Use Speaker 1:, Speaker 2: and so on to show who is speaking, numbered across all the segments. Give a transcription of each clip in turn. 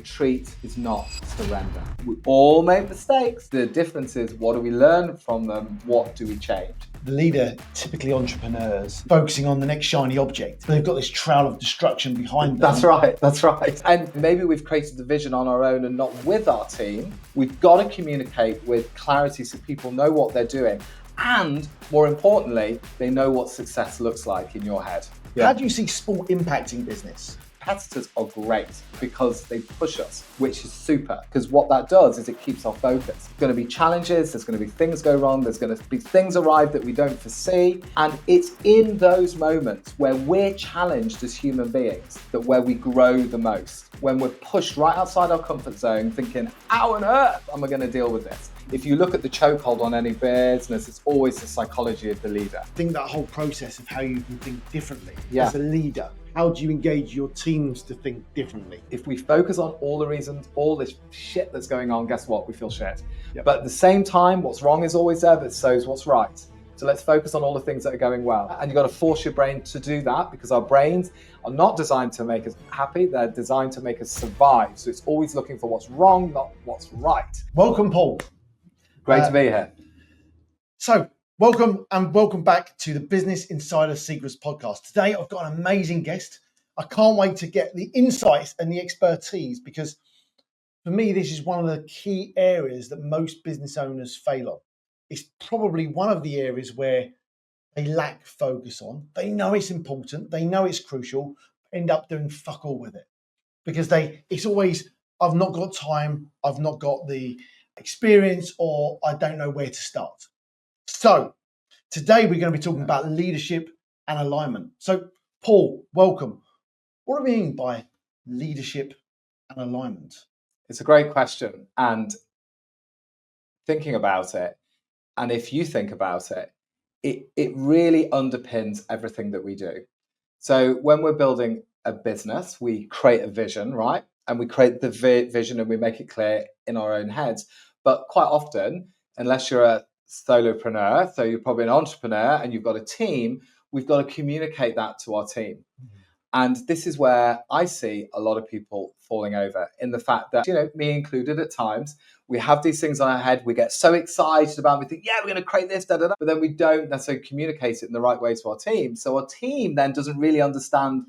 Speaker 1: retreat is not surrender. We all make mistakes. The difference is, what do we learn from them? What do we change?
Speaker 2: The leader, typically entrepreneurs, focusing on the next shiny object. They've got this trail of destruction behind them.
Speaker 1: That's right. And maybe we've created the vision on our own and not with our team. We've got to communicate with clarity so people know what they're doing. And more importantly, they know what success looks like in your head.
Speaker 2: How do you see sport impacting business?
Speaker 1: Competitors are great because they push us, which is super, because what that does is it keeps our focus. There's going to be challenges, there's going to be things go wrong, there's going to be things arrive that we don't foresee. And it's in those moments where we're challenged as human beings that where we grow the most. When we're pushed right outside our comfort zone thinking, how on earth am I going to deal with this? If you look at the chokehold on any business, it's always the psychology of the leader.
Speaker 2: I think that whole process of how you can think differently
Speaker 1: Yeah.
Speaker 2: as a leader. How do you engage your teams to think differently?
Speaker 1: If we focus on all the reasons, all this shit that's going on, guess what? We feel shit.
Speaker 2: Yep.
Speaker 1: But at the same time, what's wrong is always there, but so is what's right. So let's focus on all the things that are going well. And you've got to force your brain to do that, because our brains are not designed to make us happy. They're designed to make us survive. So it's always looking for what's wrong, not what's right.
Speaker 2: Welcome, Paul.
Speaker 1: Great to be here.
Speaker 2: So, welcome back to the Business Insider Secrets podcast. Today, I've got an amazing guest. I can't wait to get the insights and the expertise, because for me, this is one of the key areas that most business owners fail on. It's probably one of the areas where they lack focus on. They know it's important, they know it's crucial, end up doing fuck all with it. Because it's always, I've not got time, I've not got the experience, or I don't know where to start. So today we're going to be talking about leadership and alignment. So Paul, welcome. What do we mean by leadership and alignment?
Speaker 1: It's a great question. And thinking about it, and if you think about it, it really underpins everything that we do. So when we're building a business, we create a vision, right? And we create the vision and we make it clear in our own heads. But quite often, unless you're a solopreneur, so you're probably an entrepreneur and you've got a team, we've got to communicate that to our team. Mm-hmm. And this is where I see a lot of people falling over, in the fact that, me included at times, we have these things on our head, we get so excited about it, we think, yeah, we're going to create this, but then we don't necessarily communicate it in the right way to our team. So our team then doesn't really understand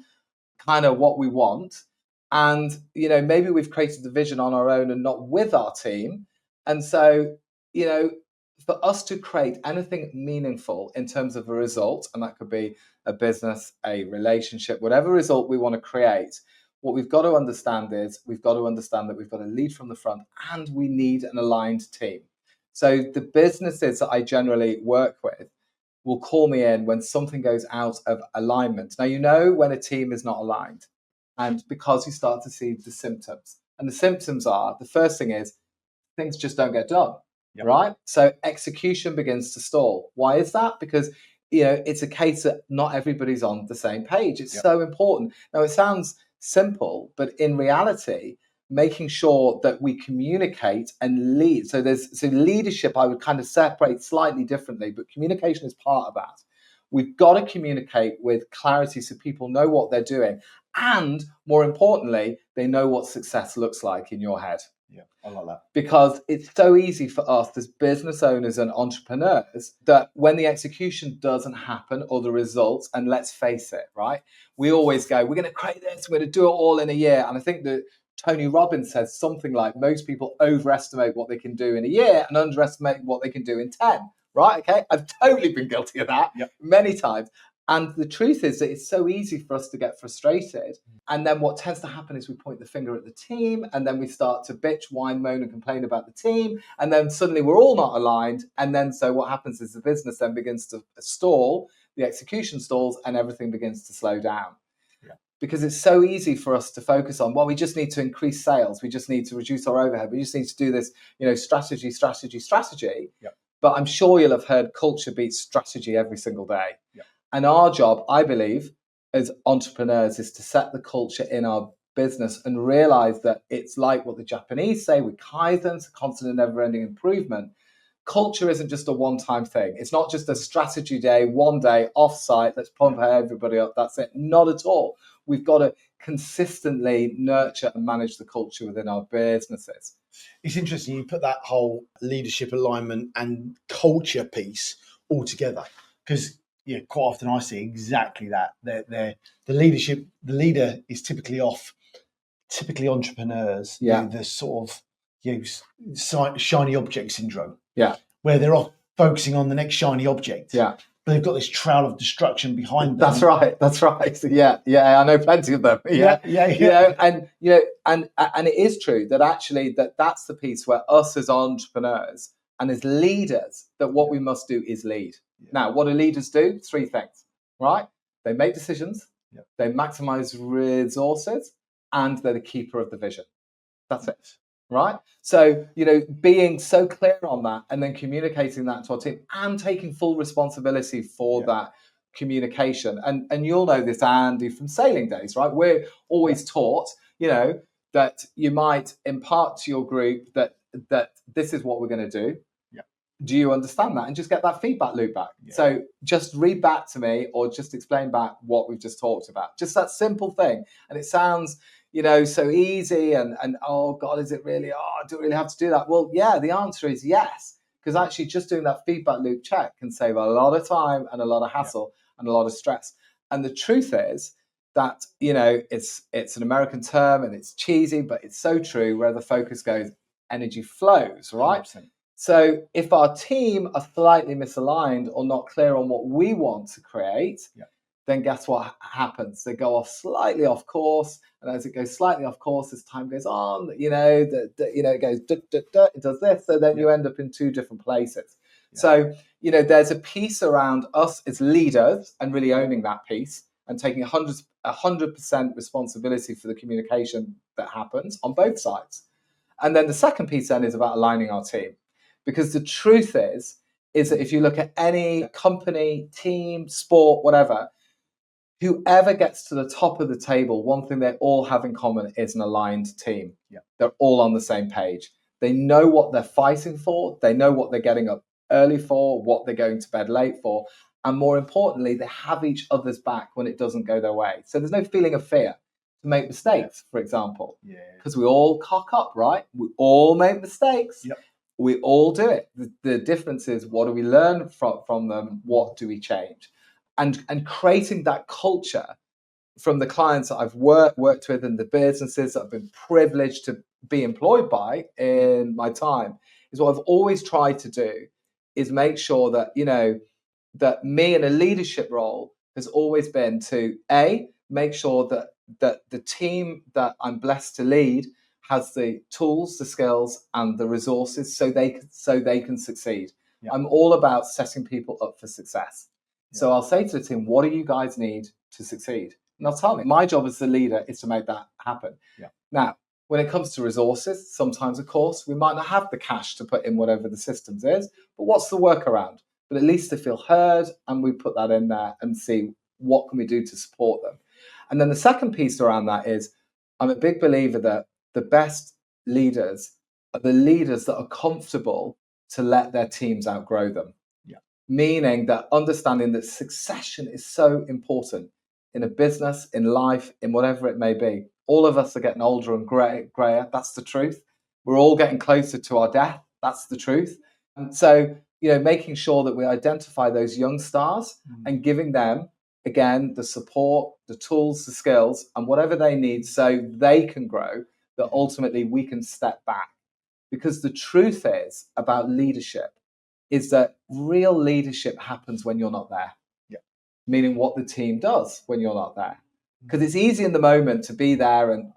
Speaker 1: kind of what we want. And, maybe we've created the vision on our own and not with our team. And so, for us to create anything meaningful in terms of a result, and that could be a business, a relationship, whatever result we want to create, what we've got to understand is we've got to understand that we've got to lead from the front, and we need an aligned team. So the businesses that I generally work with will call me in when something goes out of alignment. Now, when a team is not aligned, and because you start to see the symptoms. And the symptoms are, the first thing is, things just don't get done. Yep. Right? So execution begins to stall. Why is that? Because, it's a case that not everybody's on the same page. It's so important. Now, it sounds simple, but in reality, making sure that we communicate and lead. So leadership, I would kind of separate slightly differently, but communication is part of that. We've got to communicate with clarity so people know what they're doing. And more importantly, they know what success looks like in your head.
Speaker 2: Yeah, I like that.
Speaker 1: Because it's so easy for us as business owners and entrepreneurs that when the execution doesn't happen, or the results, and let's face it, right? We always go, we're going to create this, we're going to do it all in a year. And I think that Tony Robbins says something like, most people overestimate what they can do in a year and underestimate what they can do in 10, right? Okay, I've totally been guilty of that many times. And the truth is that it's so easy for us to get frustrated. And then what tends to happen is we point the finger at the team, and then we start to bitch, whine, moan, and complain about the team. And then suddenly we're all not aligned. And then so what happens is the business then begins to stall, the execution stalls, and everything begins to slow down. Yeah. Because it's so easy for us to focus on, well, we just need to increase sales. We just need to reduce our overhead. We just need to do this, strategy. Yeah. But I'm sure you'll have heard culture beats strategy every single day. Yeah. And our job, I believe, as entrepreneurs, is to set the culture in our business and realize that it's like what the Japanese say with Kaizen, constant and never-ending improvement. Culture isn't just a one-time thing. It's not just a strategy day, one day, off-site, let's pump everybody up, that's it. Not at all. we've got to consistently nurture and manage the culture within our businesses.
Speaker 2: It's interesting you put that whole leadership alignment and culture piece all together, because quite often I see exactly that. The leader is typically entrepreneurs, the sort of shiny object syndrome, where they're off focusing on the next shiny object, but they've got this trail of destruction behind them.
Speaker 1: That's right. I know plenty of them. And it is true that actually that's the piece where us as entrepreneurs and as leaders, that what we must do is lead. Now, what do leaders do? 3 things, right? They make decisions, they maximize resources, and they're the keeper of the vision. That's it, right? So, being so clear on that and then communicating that to our team and taking full responsibility for that communication. And you'll know this, Andy, from sailing days, right? We're always taught, that you might impart to your group that this is what we're going to do. Do you understand that? And just get that feedback loop back. So just read back to me or just explain back what we've just talked about. Just that simple thing. And it sounds, so easy and oh God, is it really? Oh, I don't really have to do that. Well, yeah, the answer is yes. Because actually just doing that feedback loop check can save a lot of time and a lot of hassle and a lot of stress. And the truth is that, it's an American term and it's cheesy, but it's so true. Where the focus goes, energy flows, right? 100%. So if our team are slightly misaligned or not clear on what we want to create, then guess what happens? They go slightly off course. And as it goes slightly off course, as time goes on, it goes, it does this. So then you end up in 2 different places. So, there's a piece around us as leaders and really owning that piece and taking 100% responsibility for the communication that happens on both sides. And then the second piece then is about aligning our team. Because the truth is that if you look at any company, team, sport, whatever, whoever gets to the top of the table, one thing they all have in common is an aligned team. They're all on the same page. They know what they're fighting for. They know what they're getting up early for, what they're going to bed late for. And more importantly, they have each other's back when it doesn't go their way. So there's no feeling of fear to make mistakes, for example. Because we all cock up, right? We all make mistakes. We all do it. The difference is, what do we learn from them? What do we change? And creating that culture from the clients that I've worked with and the businesses that I've been privileged to be employed by in my time is what I've always tried to do, is make sure that, that me in a leadership role has always been to make sure that the team that I'm blessed to lead has the tools, the skills, and the resources so they can succeed. I'm all about setting people up for success. So I'll say to the team, what do you guys need to succeed? And they'll tell me. My job as the leader is to make that happen. Now, when it comes to resources, sometimes, of course, we might not have the cash to put in whatever the systems is, but what's the workaround? But at least they feel heard, and we put that in there and see what can we do to support them. And then the second piece around that is, I'm a big believer that the best leaders are the leaders that are comfortable to let their teams outgrow them. Meaning that understanding that succession is so important in a business, in life, in whatever it may be. All of us are getting older and grayer. That's the truth. We're all getting closer to our death. That's the truth. And so, making sure that we identify those young stars and giving them, again, the support, the tools, the skills, and whatever they need so they can grow, that ultimately we can step back. Because the truth is about leadership is that real leadership happens when you're not there. Meaning what the team does when you're not there. Because it's easy in the moment to be there and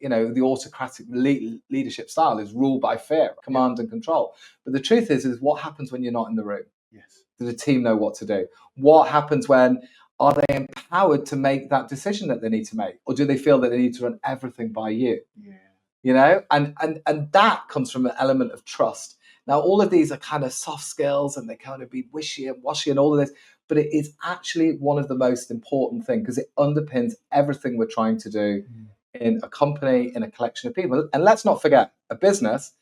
Speaker 1: the autocratic leadership style is rule by fear, command and control. But the truth is what happens when you're not in the room? Do the team know what to do? What happens when, are they empowered to make that decision that they need to make? Or do they feel that they need to run everything by you? And that comes from an element of trust. Now, all of these are kind of soft skills and they kind of be wishy and washy and all of this, but it is actually one of the most important things because it underpins everything we're trying to do in a company, in a collection of people. And let's not forget, a business,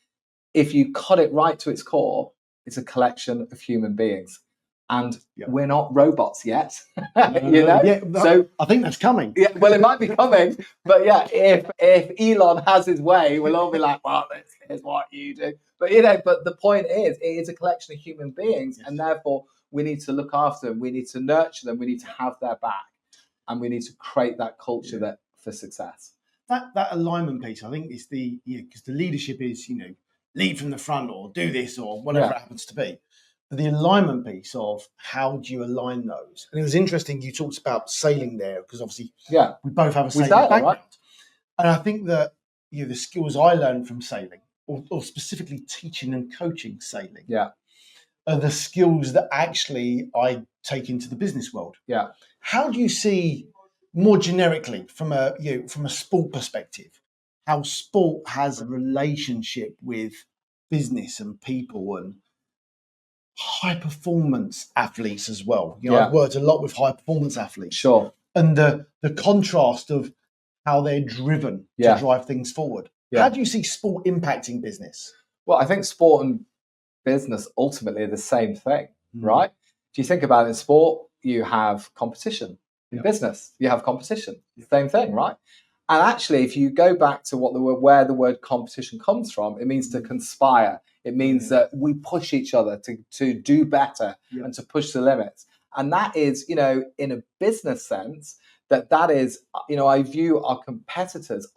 Speaker 1: if you cut it right to its core, it's a collection of human beings. And
Speaker 2: Yeah.
Speaker 1: we're not robots yet, you know?
Speaker 2: Yeah,
Speaker 1: So
Speaker 2: I think that's coming.
Speaker 1: yeah, well, it might be coming, but yeah, if Elon has his way, we'll all be like, well, this is what you do. But you know, but the point is, it is a collection of human beings,
Speaker 2: Yes.
Speaker 1: and therefore we need to look after them, we need to nurture them, we need to have their back, and we need to create that culture that for success.
Speaker 2: That alignment piece, I think, is the because the leadership is lead from the front or do this or whatever it happens to be. But the alignment piece of how do you align those? And it was interesting you talked about sailing there because obviously we both have a sailing background,
Speaker 1: right?
Speaker 2: And I think that the skills I learned from sailing, or specifically teaching and coaching sailing, are the skills that actually I take into the business world.
Speaker 1: Yeah.
Speaker 2: How do you see more generically from a sport perspective, how sport has a relationship with business and people and high performance athletes as well? I've worked a lot with high performance athletes.
Speaker 1: Sure.
Speaker 2: And the contrast of how they're driven to drive things forward. How do you see sport impacting business?
Speaker 1: Well, I think sport and business ultimately are the same thing, right? If you think about it, in sport, you have competition. In business, you have competition. Same thing, right? And actually, if you go back to where the word competition comes from, it means to conspire. It means that we push each other to do better and to push the limits. And that is, in a business sense, that is, I view our competitors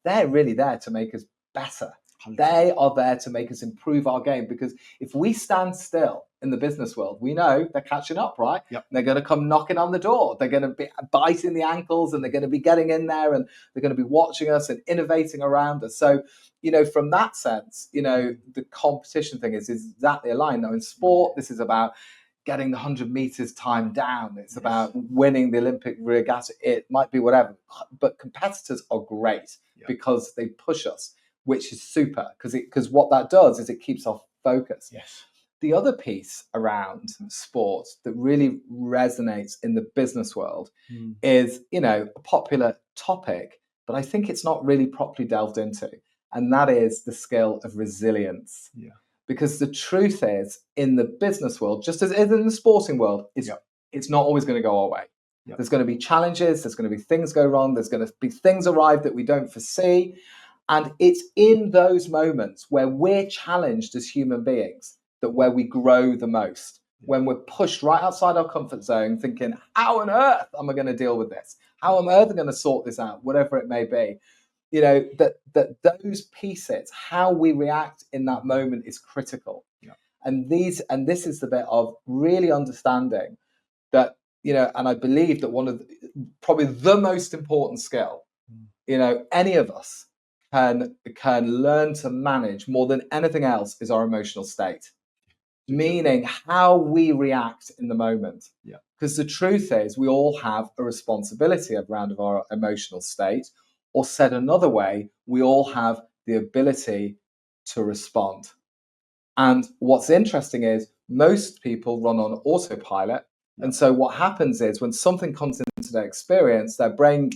Speaker 1: they're really there to make us better. 100%. They are there to make us improve our game, because if we stand still in the business world, we know they're catching up, right? They're going to come knocking on the door. They're going to be biting the ankles, and they're going to be getting in there, and they're going to be watching us and innovating around us. So, from that sense, the competition thing is exactly aligned. Now, in sport, this is about getting the 100 meters time down. It's about winning the Olympic regatta. It might be whatever, but competitors are great because they push us, which is super, because what that does is it keeps our focus.
Speaker 2: Yes.
Speaker 1: The other piece around sport that really resonates in the business world is, a popular topic, but I think it's not really properly delved into, and that is the skill of resilience. Yeah. Because the truth is, in the business world, just as it is in the sporting world, it's not always going to go our way. There's going to be challenges, there's going to be things go wrong, there's going to be things arrive that we don't foresee. And it's in those moments where we're challenged as human beings where we grow the most. When we're pushed right outside our comfort zone, thinking, how on earth am I going to deal with this? How on earth am I going to sort this out? Whatever it may be. That those pieces, how we react in that moment is critical. And this is the bit of really understanding that, and I believe that one of probably the most important skill, any of us can learn to manage more than anything else is our emotional state. Meaning how we react in the moment. Because the truth is, we all have a responsibility around our emotional state, or said another way, we all have the ability to respond. And what's interesting is most people run on autopilot. And so what happens is when something comes into their experience, their brain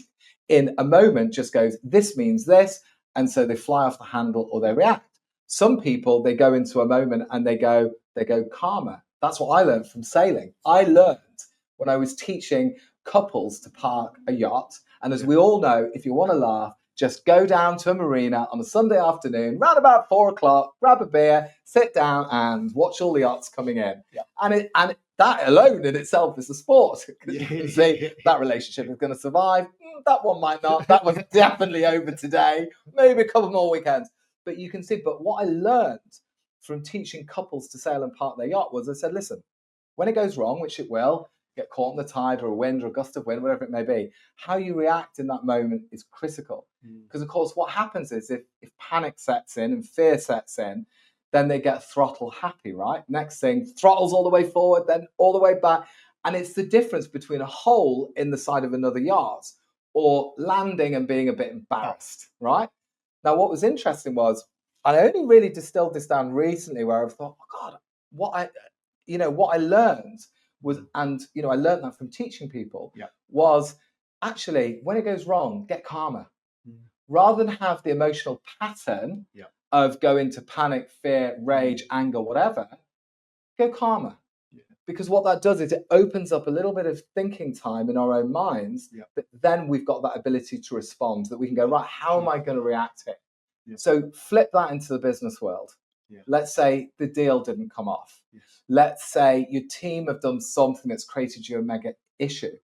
Speaker 1: in a moment just goes, this means this. And so they fly off the handle or they react. Some people, they go into a moment and they go calmer. That's what I learned from sailing. I learned when I was teaching couples to park a yacht. And as we all know, if you want to laugh, just go down to a marina on a Sunday afternoon, round about 4 o'clock, grab a beer, sit down and watch all the yachts coming in. And that alone in itself is a sport. You can see that relationship is going to survive. That one might not. That one's definitely over today. Maybe a couple more weekends. But you can see, but what I learned from teaching couples to sail and park their yacht was I said, listen, when it goes wrong, which it will, get caught in the tide or a wind or a gust of wind, whatever it may be, how you react in that moment is critical. Because, of course, what happens is if panic sets in and fear sets in, then they get throttle happy, right? Next thing, throttles all the way forward, then all the way back. And it's the difference between a hole in the side of another yacht or landing and being a bit embarrassed, right? Now, what was interesting was I only really distilled this down recently where I thought, oh God, what I learned was, and I learned that from teaching people, was actually when it goes wrong, get calmer. Rather than have the emotional pattern of go into panic, fear, rage, anger, whatever, go calmer. Because what that does is it opens up a little bit of thinking time in our own minds, but then we've got that ability to respond, that we can go, right, how am I going to react here? So flip that into the business world. Let's say the deal didn't come off. Let's say your team have done something that's created you a mega issue.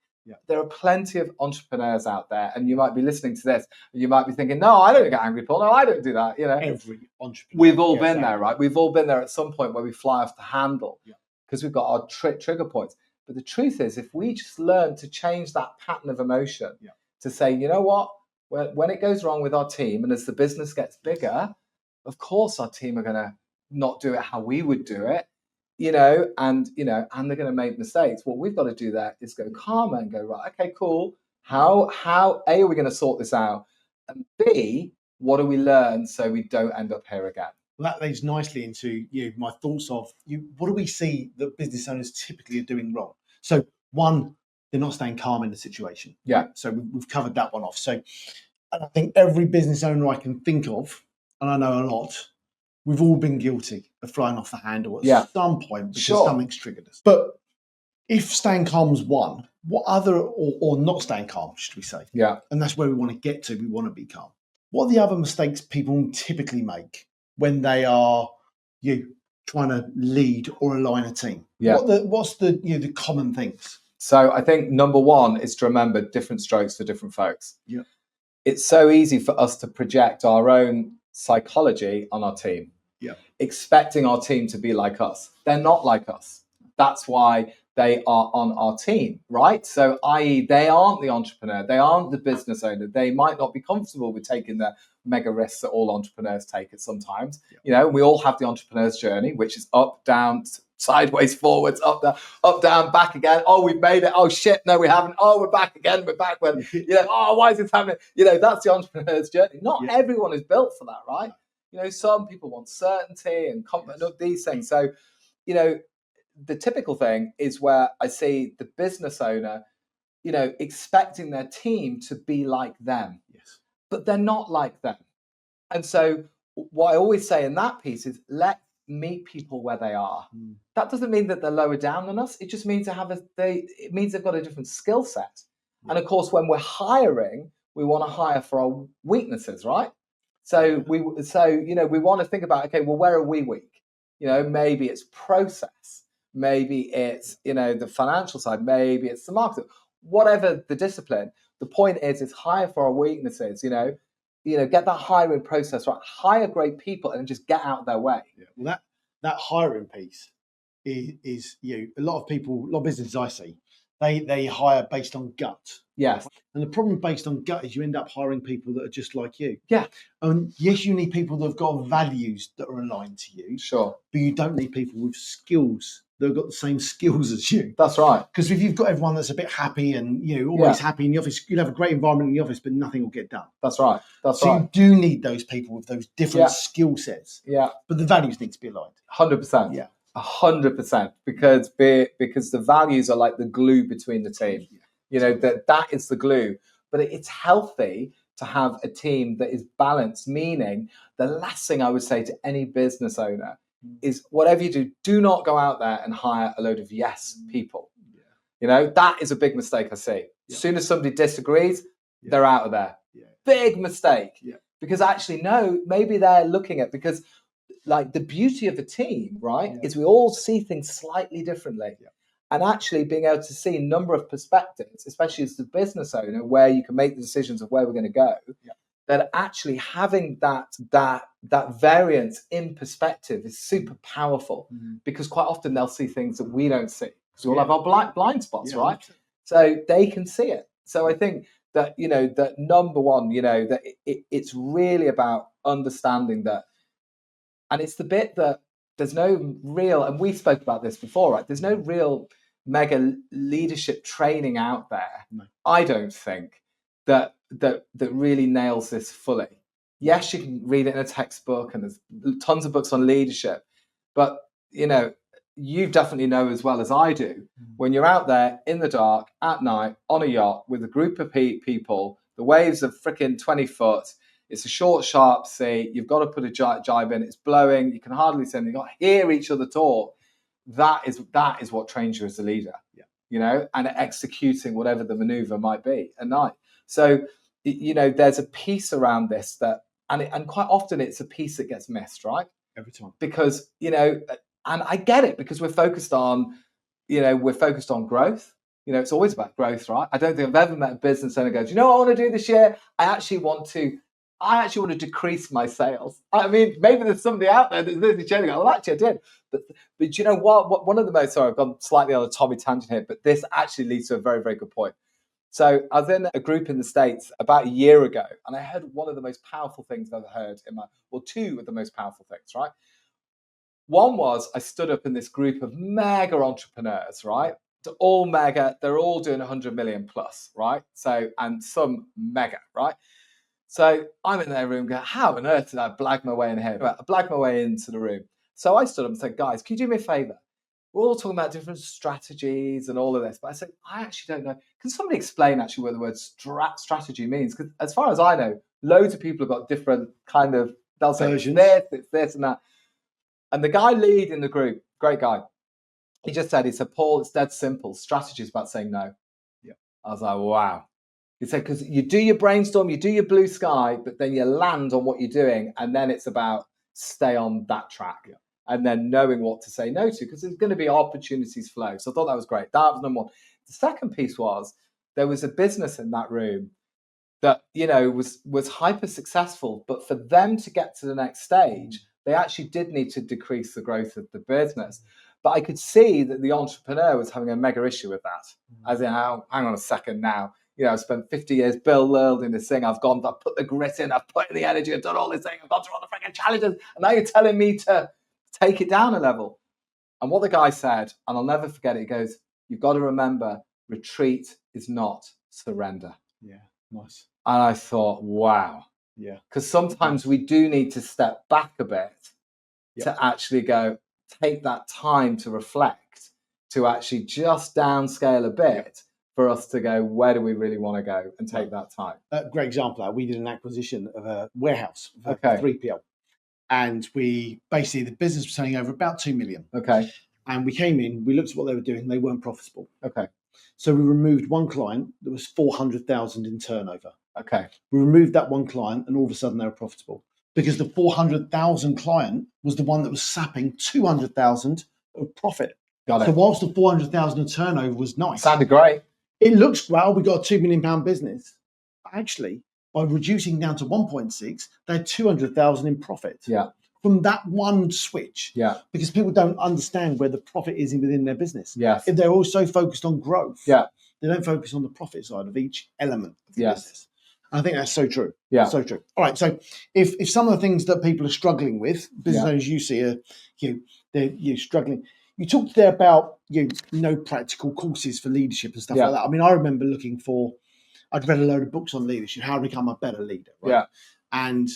Speaker 1: There are plenty of entrepreneurs out there, and you might be listening to this, and you might be thinking, no, I don't get angry, Paul. No, I don't do that.
Speaker 2: Every entrepreneur.
Speaker 1: We've all been there, right? We've all been there at some point where we fly off the handle because we've got our trigger points. But the truth is, if we just learn to change that pattern of emotion to say, you know what, when it goes wrong with our team, and as the business gets bigger, of course our team are going to not do it how we would do it. And they're going to make mistakes. What we've got to do there is go calmer and go, right, okay, cool. How A, are we going to sort this out? And B, what do we learn so we don't end up here again?
Speaker 2: Well, that leads nicely into my thoughts of what do we see that business owners typically are doing wrong? So one, they're not staying calm in the situation.
Speaker 1: Yeah.
Speaker 2: So we've covered that one off. So I think every business owner I can think of, and I know a lot, we've all been guilty of flying off the handle at some point because something's triggered us. But if staying calm is one, what other, or not staying calm, should we say?
Speaker 1: Yeah.
Speaker 2: And that's where we want to get to. We want to be calm. What are the other mistakes people typically make when they are trying to lead or align a team?
Speaker 1: Yeah.
Speaker 2: What's the common things?
Speaker 1: So I think number one is to remember different strokes for different folks.
Speaker 2: Yeah.
Speaker 1: It's so easy for us to project our own psychology on our team.
Speaker 2: Yeah.
Speaker 1: Expecting our team to be like us. They're not like us. That's why they are on our team, right? So i.e. they aren't the entrepreneur, they aren't the business owner, they might not be comfortable with taking the mega risks that all entrepreneurs take at sometimes. We all have the entrepreneur's journey, which is up, down, sideways, forwards, up, down, back again. Oh, we've made it. Oh shit, no, we haven't. Oh, we're back again. We're back when oh, why is this happening? That's the entrepreneur's journey. Not everyone is built for that, right? Some people want certainty and confidence, these things. So, the typical thing is where I see the business owner, expecting their team to be like them, but they're not like them. And so what I always say in that piece is let's meet people where they are. That doesn't mean that they're lower down than us. It just means it means they've got a different skill set. And of course, when we're hiring, we want to hire for our weaknesses, right? So we want to think about, okay, well, where are we weak? Maybe it's process. Maybe it's, the financial side. Maybe it's the market. Whatever the discipline, the point is hire for our weaknesses, get that hiring process right. Hire great people and just get out of their way.
Speaker 2: Yeah. Well, that hiring piece is a lot of people, a lot of businesses I see, they hire based on gut.
Speaker 1: Yes.
Speaker 2: And the problem based on gut is you end up hiring people that are just like you.
Speaker 1: Yeah.
Speaker 2: And yes, you need people that have got values that are aligned to you.
Speaker 1: Sure.
Speaker 2: But you don't need people with skills that have got the same skills as you.
Speaker 1: That's right.
Speaker 2: Because if you've got everyone that's a bit happy and always happy in the office, you'll have a great environment in the office, but nothing will get done.
Speaker 1: That's right.
Speaker 2: So you do need those people with those different skill sets.
Speaker 1: Yeah.
Speaker 2: But the values need to be aligned.
Speaker 1: 100%.
Speaker 2: Yeah.
Speaker 1: 100%. Because the values are like the glue between the team. That is the glue. But it's healthy to have a team that is balanced, meaning the last thing I would say to any business owner is whatever you do not go out there and hire a load of yes people. That is a big mistake I see. As soon as somebody disagrees, they're out of there. Big mistake. Because actually, no, maybe they're looking at, because like the beauty of a team, right, is we all see things slightly differently. And actually being able to see a number of perspectives, especially as the business owner, where you can make the decisions of where we're going to go, that actually having that variance in perspective is super powerful, because quite often they'll see things that we don't see. So we'll have our blind spots, right? So they can see it. So I think that, that number one, that it's really about understanding that. And it's the bit that there's no real, and we spoke about this before, right? There's no real mega leadership training out there.
Speaker 2: No.
Speaker 1: I don't think that really nails this fully. Yes, you can read it in a textbook, and there's tons of books on leadership, but you definitely know as well as I do, when you're out there in the dark at night on a yacht with a group of people, the waves are freaking 20 foot. It's a short, sharp sea. You've got to put a jibe in. It's blowing. You can hardly see anything. You've got to hear each other talk. that is what trains you as a leader.
Speaker 2: Yeah.
Speaker 1: You know, and executing whatever the maneuver might be at night. So, you know, there's a piece around this that, and quite often it's a piece that gets missed, right?
Speaker 2: Every time.
Speaker 1: Because, you know, and I get it, because we're focused on growth. You know, it's always about growth, right? I don't think I've ever met a business owner who goes, you know what I want to do this year? I actually want to decrease my sales. I mean, maybe there's somebody out there that's listening to well, actually I did. But you know what? One of the most, sorry, I've gone slightly on a Tommy tangent here, but this actually leads to a very, very good point. So I was in a group in the States about a year ago, and I heard one of the most powerful things I've ever heard two of the most powerful things, right? One was I stood up in this group of mega entrepreneurs, right? They're all mega, they're all doing 100 million plus, right? So, and some mega, right? So I'm in their room going, how on earth did I blag my way in here? I blagged my way into the room. So I stood up and said, guys, can you do me a favor? We're all talking about different strategies and all of this. But I said, I actually don't know. Can somebody explain actually what the word strategy means? Because as far as I know, loads of people have got different kind of, they'll say it's this and that. And the guy leading the group, great guy, he said, Paul, it's dead simple. Strategy is about saying no.
Speaker 2: Yeah.
Speaker 1: I was like, wow. He said, because you do your brainstorm, you do your blue sky, but then you land on what you're doing. And then it's about stay on that track.
Speaker 2: Yeah.
Speaker 1: And then knowing what to say no to, because there's going to be opportunities flow. So I thought that was great. That was number one. The second piece was there was a business in that room that, you know, was hyper successful, but for them to get to the next stage, they actually did need to decrease the growth of the business. But I could see that the entrepreneur was having a mega issue with that. As in, hang on a second now. You know, I've spent 50 years building this thing. I've put the grit in, I've put in the energy, I've done all this thing, I've gone through all the freaking challenges, and now you're telling me to take it down a level. And what the guy said, and I'll never forget it, he goes, you've got to remember, retreat is not surrender.
Speaker 2: Yeah, nice.
Speaker 1: And I thought, wow.
Speaker 2: Yeah.
Speaker 1: Because sometimes we do need to step back a bit to actually go, take that time to reflect, to actually just downscale a bit for us to go, where do we really want to go, and take that time.
Speaker 2: Great example. We did an acquisition of a warehouse for 3PL. And we basically, the business was turning over about 2 million.
Speaker 1: Okay.
Speaker 2: And we came in, we looked at what they were doing, they weren't profitable.
Speaker 1: Okay.
Speaker 2: So we removed one client that was 400,000 in turnover.
Speaker 1: Okay.
Speaker 2: We removed that one client, and all of a sudden they were profitable, because the 400,000 client was the one that was sapping 200,000 of profit.
Speaker 1: Got it.
Speaker 2: So whilst the 400,000 of turnover was nice,
Speaker 1: sounded great.
Speaker 2: It looks, well, we got a £2 million business. Actually, by reducing down to 1.6, they had 200,000 in profit.
Speaker 1: Yeah.
Speaker 2: From that one switch.
Speaker 1: Yeah.
Speaker 2: Because people don't understand where the profit is within their business.
Speaker 1: Yes.
Speaker 2: If they're also focused on growth,
Speaker 1: yeah,
Speaker 2: they don't focus on the profit side of each element of the
Speaker 1: Yes.
Speaker 2: business. And I think that's so true.
Speaker 1: Yeah.
Speaker 2: So true. All right. So if some of the things that people are struggling with, business owners you see are they're struggling. You talked there about no practical courses for leadership and stuff like that. I mean, I remember I'd read a load of books on leadership, how to become a better leader. Right?
Speaker 1: Yeah.
Speaker 2: And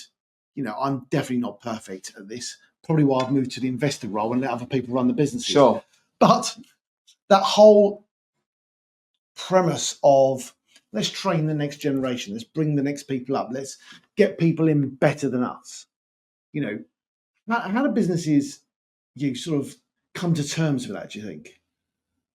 Speaker 2: I'm definitely not perfect at this. Probably why I've moved to the investor role and let other people run the businesses.
Speaker 1: Sure.
Speaker 2: But that whole premise of let's train the next generation, let's bring the next people up, let's get people in better than us. How do businesses sort of come to terms with that, do you think?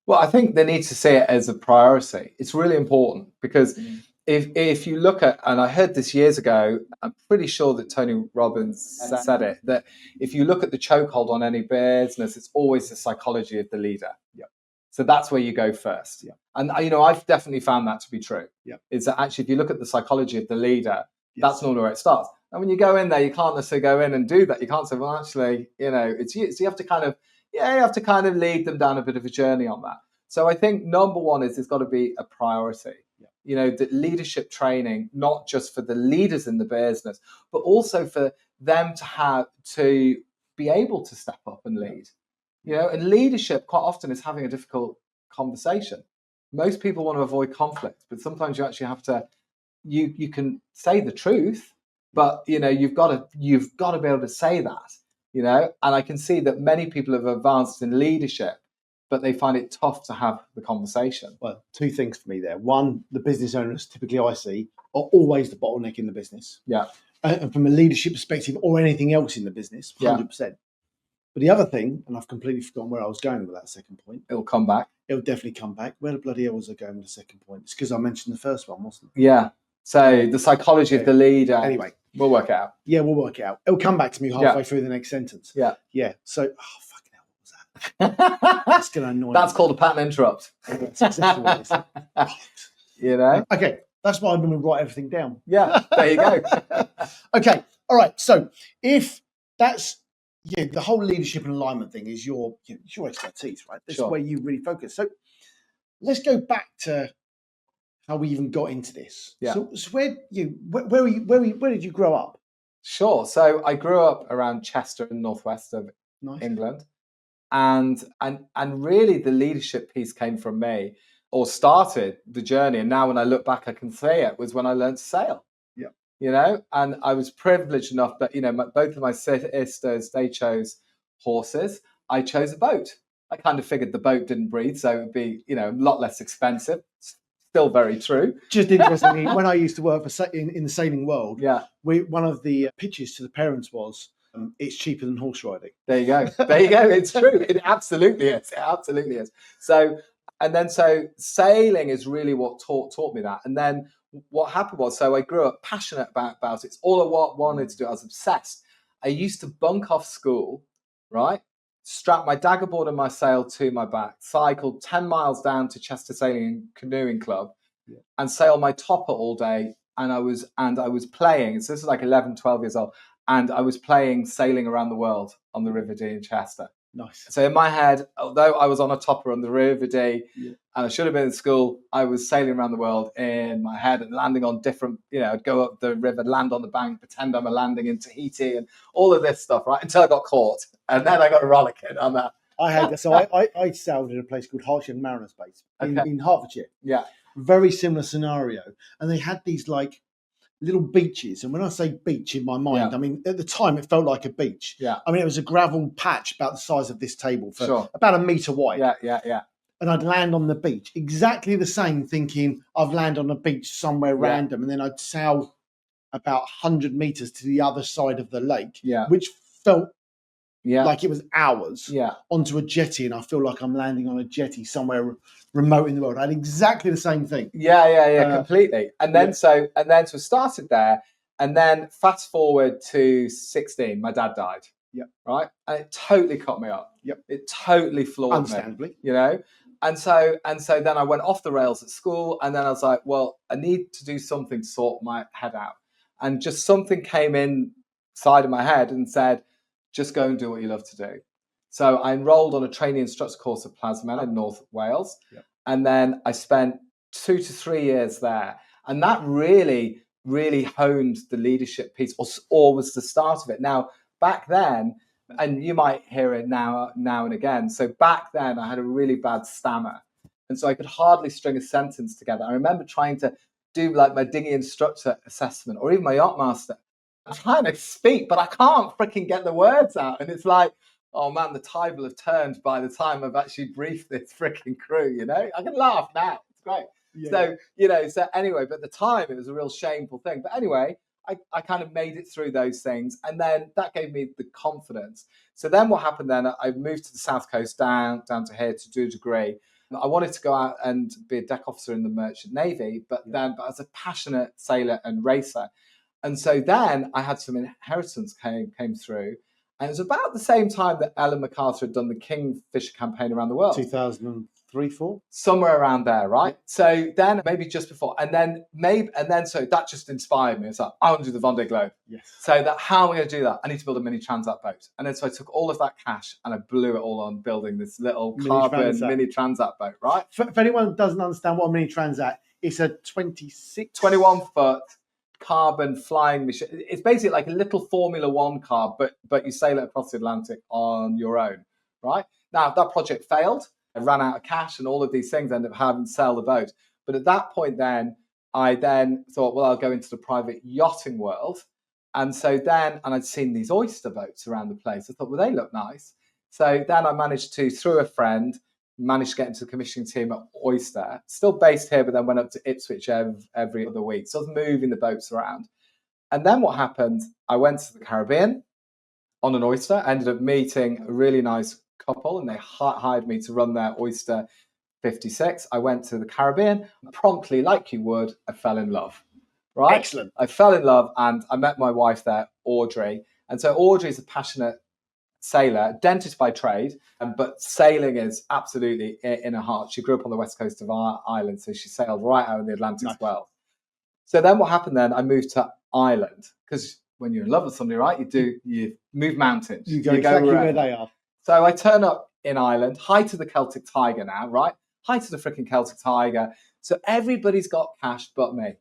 Speaker 1: Well, I think they need to see it as a priority. It's really important because if you look at, and I heard this years ago, I'm pretty sure that Tony Robbins said it, that if you look at the chokehold on any business, it's always the psychology of the leader.
Speaker 2: Yeah.
Speaker 1: So that's where you go first.
Speaker 2: Yeah.
Speaker 1: And, I've definitely found that to be true.
Speaker 2: Yeah.
Speaker 1: Is that actually, if you look at the psychology of the leader, that's normally where it starts. And when you go in there, you can't necessarily go in and do that. You can't say, well, actually, it's you. So you have to kind of lead them down a bit of a journey on that. So I think number one is there's got to be a priority. Yeah. The leadership training, not just for the leaders in the business, but also for them to be able to step up and lead. And leadership quite often is having a difficult conversation. Most people want to avoid conflict, but sometimes you actually have to. You can say the truth, but you've got to be able to say that. And I can see that many people have advanced in leadership, but they find it tough to have the conversation.
Speaker 2: Well, two things for me there. One, the business owners typically I see are always the bottleneck in the business.
Speaker 1: Yeah.
Speaker 2: And from a leadership perspective or anything else in the business, 100%. But the other thing, and I've completely forgotten where I was going with that second point.
Speaker 1: It'll come back.
Speaker 2: It'll definitely come back. Where the bloody hell was I going with the second point? It's because I mentioned the first one, wasn't it?
Speaker 1: Yeah. So the psychology of the leader.
Speaker 2: Anyway,
Speaker 1: we'll work it out.
Speaker 2: Yeah, we'll work it out. It'll come back to me halfway through the next sentence.
Speaker 1: Yeah.
Speaker 2: Yeah. So, fucking hell, what was that? That's going to annoy me.
Speaker 1: That's called a pattern interrupt.
Speaker 2: That's exactly what it is.
Speaker 1: You know?
Speaker 2: Okay. That's why I'm going to write everything down.
Speaker 1: Yeah. There you go.
Speaker 2: Okay. All right. So if that's, the whole leadership and alignment thing is your expertise, right? This is where you really focus. So let's go back to how we even got into this.
Speaker 1: Yeah.
Speaker 2: So where did you grow up?
Speaker 1: Sure. So I grew up around Chester in the northwest of England. And really the leadership piece came from me, or started the journey. And now when I look back, I can say it was when I learned to sail.
Speaker 2: Yeah.
Speaker 1: You know, and I was privileged enough that, both of my sisters, they chose horses. I chose a boat. I kind of figured the boat didn't breathe, so it would be, a lot less expensive. Still very true.
Speaker 2: Just interestingly, when I used to work in the sailing world, one of the pitches to the parents was, it's cheaper than horse riding.
Speaker 1: There you go. It's true. It absolutely is. It absolutely is. So sailing is really what taught me that. And then what happened was, so I grew up passionate about it. It's all I wanted to do. I was obsessed. I used to bunk off school, right? Strap my dagger board and my sail to my back, cycled 10 miles down to Chester Sailing and Canoeing Club, and sail my topper all day. And I was playing. So this is like 11, 12 years old. And I was playing sailing around the world on the River Dee in Chester.
Speaker 2: Nice.
Speaker 1: So in my head, although I was on a topper on the River Dee, and I should have been in school, I was sailing around the world in my head and landing on different, I'd go up the river, land on the bank, pretend I'm landing in Tahiti and all of this stuff, right? Until I got caught. And then I got a rollicking on that.
Speaker 2: I sailed in a place called Harsham Mariners Base in Hertfordshire.
Speaker 1: Yeah.
Speaker 2: Very similar scenario. And they had these little beaches. And when I say beach in my mind, I mean, at the time it felt like a beach.
Speaker 1: Yeah.
Speaker 2: I mean, it was a gravel patch about the size of this table for about 1 meter wide.
Speaker 1: Yeah.
Speaker 2: And I'd land on the beach, exactly the same, thinking I've landed on a beach somewhere random. And then I'd sail about 100 meters to the other side of the lake, which felt like it was hours onto a jetty. And I feel like I'm landing on a jetty somewhere remote in the world. I had exactly the same thing.
Speaker 1: Yeah, completely. And then so it started there, and then fast forward to 16, my dad died.
Speaker 2: Yeah.
Speaker 1: Right. And it totally cut me up.
Speaker 2: Yep.
Speaker 1: It totally floored
Speaker 2: Understandably.
Speaker 1: me. And so then I went off the rails at school, and then I was like, well, I need to do something to sort my head out. And just something came inside of my head and said, just go and do what you love to do. So I enrolled on a training instructor course at Plasmen in North Wales. Yep. And then I spent 2 to 3 years there. And that really, really honed the leadership piece, or was the start of it. Now, back then, and you might hear it now and again. So back then I had a really bad stammer. And so I could hardly string a sentence together. I remember trying to do like my dinghy instructor assessment or even my yacht master. I'm trying to speak, but I can't freaking get the words out. And it's like, oh man, the tide will have turned by the time I've actually briefed this freaking crew, I can laugh now. It's great. Yeah. So anyway, but at the time it was a real shameful thing. But anyway, I kind of made it through those things. And then that gave me the confidence. So then what happened then, I moved to the South Coast down to here to do a degree. I wanted to go out and be a deck officer in the Merchant Navy, but as a passionate sailor and racer. And so then I had some inheritance came through. And it was about the same time that Ellen MacArthur had done the Kingfisher campaign around the world.
Speaker 2: 2003, 4?
Speaker 1: Somewhere around there, right? So then maybe just before. And then so that just inspired me. It's like, I want to do the Vendée Globe.
Speaker 2: Yes.
Speaker 1: So how am I going to do that? I need to build a mini transat boat. And then so I took all of that cash and I blew it all on building this little mini transat boat, right?
Speaker 2: For anyone that doesn't understand what a mini transat, it's a
Speaker 1: 21 foot carbon flying machine. It's basically like a little Formula One car, but you sail it across the Atlantic on your own, right? Now, that project failed. I ran out of cash and all of these things, ended up having to sell the boat. But at that point I thought, well, I'll go into the private yachting world. And so I'd seen these oyster boats around the place. I thought, well, they look nice. So then I managed to, through a friend, to get into the commissioning team at Oyster, still based here, but then went up to Ipswich every other week. So I was moving the boats around. And then what happened, I went to the Caribbean. on an oyster. I ended up meeting a really nice couple, and they hired me to run their Oyster 56. I went to the Caribbean, promptly, like you would, I fell in love. Right?
Speaker 2: Excellent.
Speaker 1: I fell in love, and I met my wife there, Audrey. And so Audrey is a passionate sailor, dentist by trade, but sailing is absolutely in her heart. She grew up on the west coast of Ireland, so she sailed right out in the Atlantic as well. So then what happened then, I moved to Ireland, because when you're in love with somebody, right, you move mountains.
Speaker 2: You go exactly where they are.
Speaker 1: So I turn up in Ireland, height of the Celtic Tiger now, right? Height of the freaking Celtic Tiger. So everybody's got cash but me.